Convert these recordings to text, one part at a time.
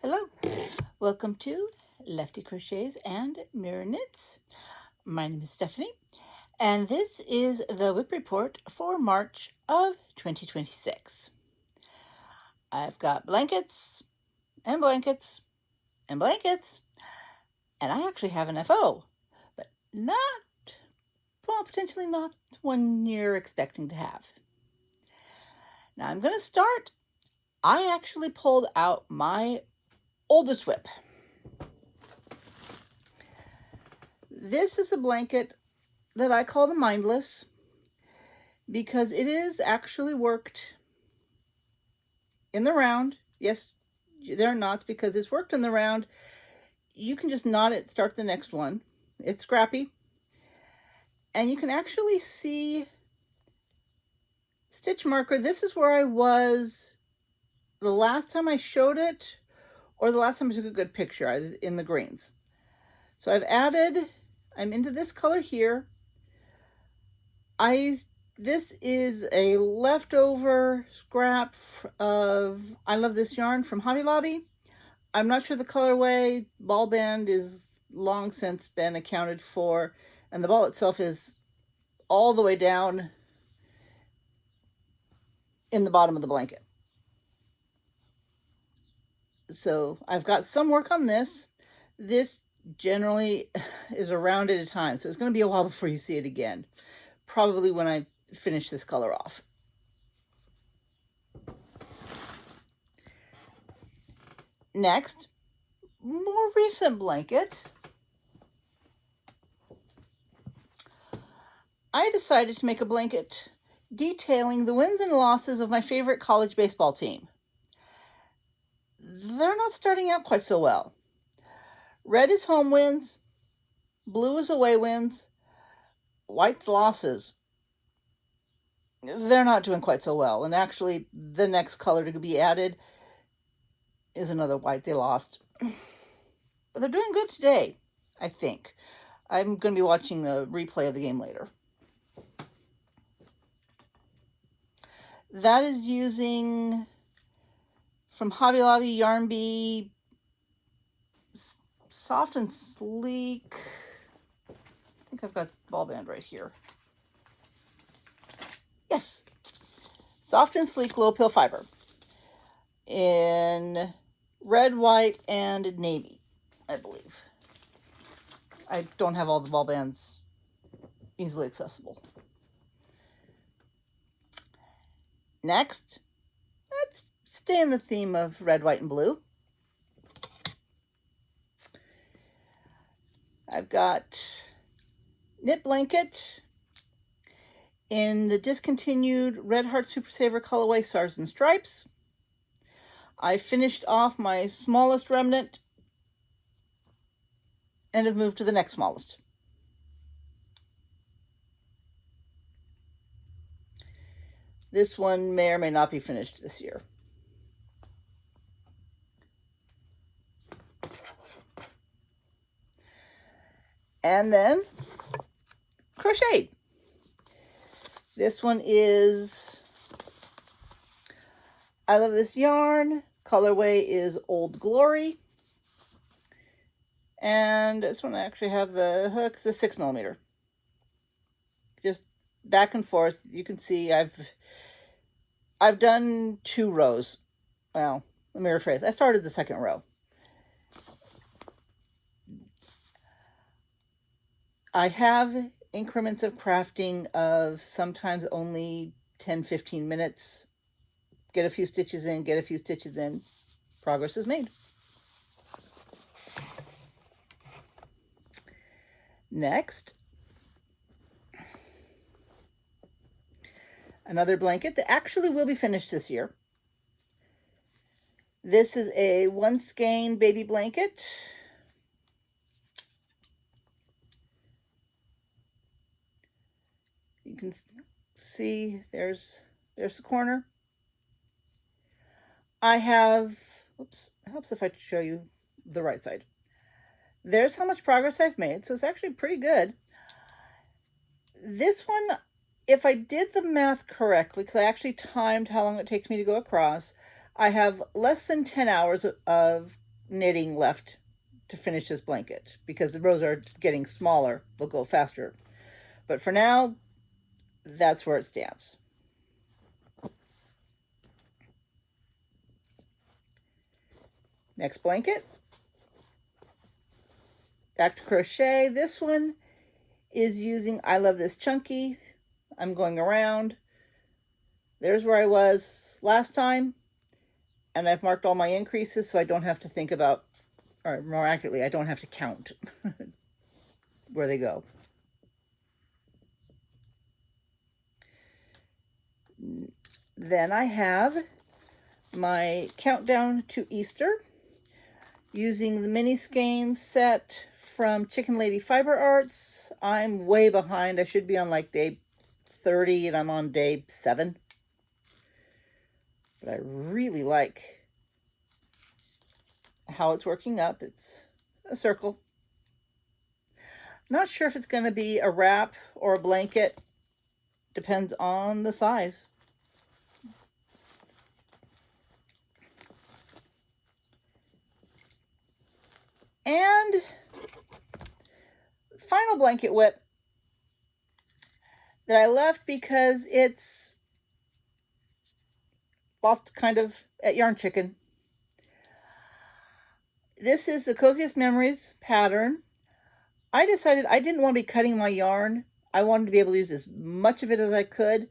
Hello, welcome to Lefty Crochets and Mirror Knits. My name is Stephanie, and this is the WIP report for March of 2026. I've got blankets and blankets and blankets, and I actually have an FO, but potentially not one you're expecting to have. Now I'm going to start. I actually pulled out my oldest WIP. This is a blanket that I call the Mindless because it is actually worked in the round. Yes, there are knots because it's worked in the round. You can just knot it, start the next one. It's scrappy. And you can actually see stitch marker. This is where I was the last time I showed it, or the last time I took a good picture. I was in the greens. So I'm into this color here. This is a leftover scrap of I Love This Yarn from Hobby Lobby. I'm not sure the colorway. Ball band is long since been accounted for, and the ball itself is all the way down in the bottom of the blanket. So I've got some work on this. This generally is a round at a time, so it's going to be a while before you see it again. Probably when I finish this color off. Next, more recent blanket. I decided to make a blanket detailing the wins and losses of my favorite college baseball team. They're not starting out quite so well. Red is home wins, blue is away wins, white's losses. They're not doing quite so well. And actually, the next color to be added is another white they lost. But they're doing good today, I think. I'm going to be watching the replay of the game later. That is using from Hobby Lobby Yarn Bee Soft and Sleek. I think I've got ball band right here. Yes, Soft and Sleek Low Pill Fiber in red, white, and navy, I believe. I don't have all the ball bands easily accessible. Next, let's stay in the theme of red, white, and blue. I've got knit blanket in the discontinued Red Heart Super Saver colorway Stars and Stripes. I finished off my smallest remnant and have moved to the next smallest. This one may or may not be finished this year. And then crochet. This one is I Love This Yarn. Colorway is Old Glory. And this one I actually have the hook. It's a 6mm. Just back and forth. You can see I've done 2 rows. Well, let me rephrase. I started the second row. I have increments of crafting of sometimes only 10-15 minutes. Get a few stitches in, get a few stitches in. Progress is made. Next, another blanket that actually will be finished this year. This is a one skein baby blanket. You can see there's the corner. I have, oops, it helps if I show you the right side. There's how much progress I've made, so it's actually pretty good. This one, if I did the math correctly, because I actually timed how long it takes me to go across, I have less than 10 hours of knitting left to finish this blanket because the rows are getting smaller. They'll go faster. But for now, that's where it stands. Next blanket. Back to crochet. This one is using I Love This Chunky. I'm going around. There's where I was last time. And I've marked all my increases so I don't have to think about, or more accurately, I don't have to count where they go. Then I have my countdown to Easter using the mini skein set from Chicken Lady Fiber Arts. I'm way behind. I should be on like day 30 and I'm on day 7. But I really like how it's working up. It's a circle. Not sure if it's going to be a wrap or a blanket. Depends on the size. And final blanket WIP that I left because it's lost kind of at Yarn Chicken. This is the Coziest Memories pattern. I decided I didn't want to be cutting my yarn. I wanted to be able to use as much of it as I could.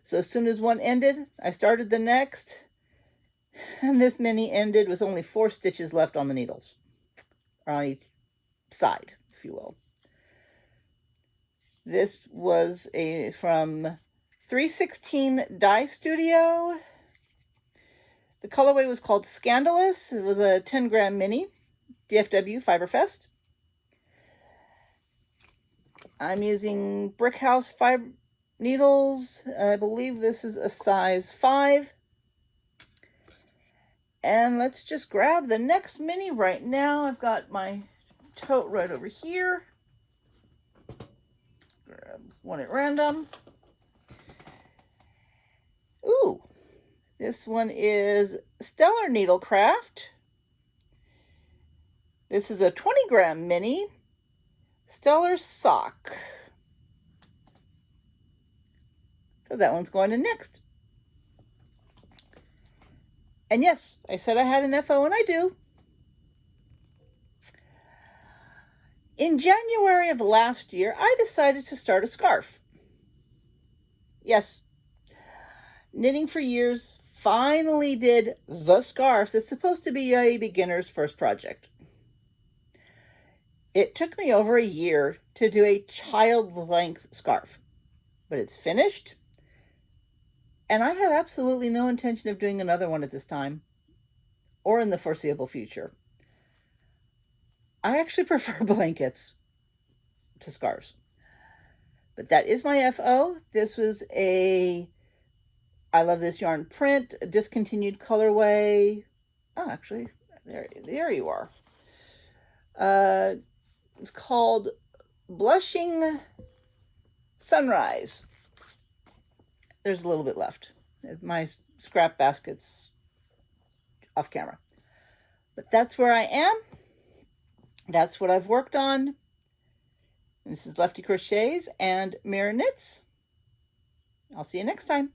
So as soon as one ended, I started the next. And this mini ended with only 4 stitches left on the needles. On each side, if you will. This was from 316 Dye Studio. The colorway was called Scandalous. It was a 10-gram mini, DFW Fiberfest. I'm using Brick House fiber needles. I believe this is a size 5. And let's just grab the next mini right now. I've got my tote right over here. Grab one at random. Ooh, this one is Stellar Needlecraft. This is a 20-gram mini Stellar Sock. So that one's going to next. And yes, I said I had an FO, and I do. In January of last year, I decided to start a scarf. Yes, knitting for years, finally did the scarf that's supposed to be a beginner's first project. It took me over a year to do a child-length scarf, but it's finished. And I have absolutely no intention of doing another one at this time or in the foreseeable future. I actually prefer blankets to scarves. But that is my FO. This was I Love This Yarn print, a discontinued colorway. Oh, actually, there you are. It's called Blushing Sunrise. There's a little bit left. My scrap basket's off camera. But that's where I am. That's what I've worked on. This is Lefty Crochets and Mirror Knits. I'll see you next time.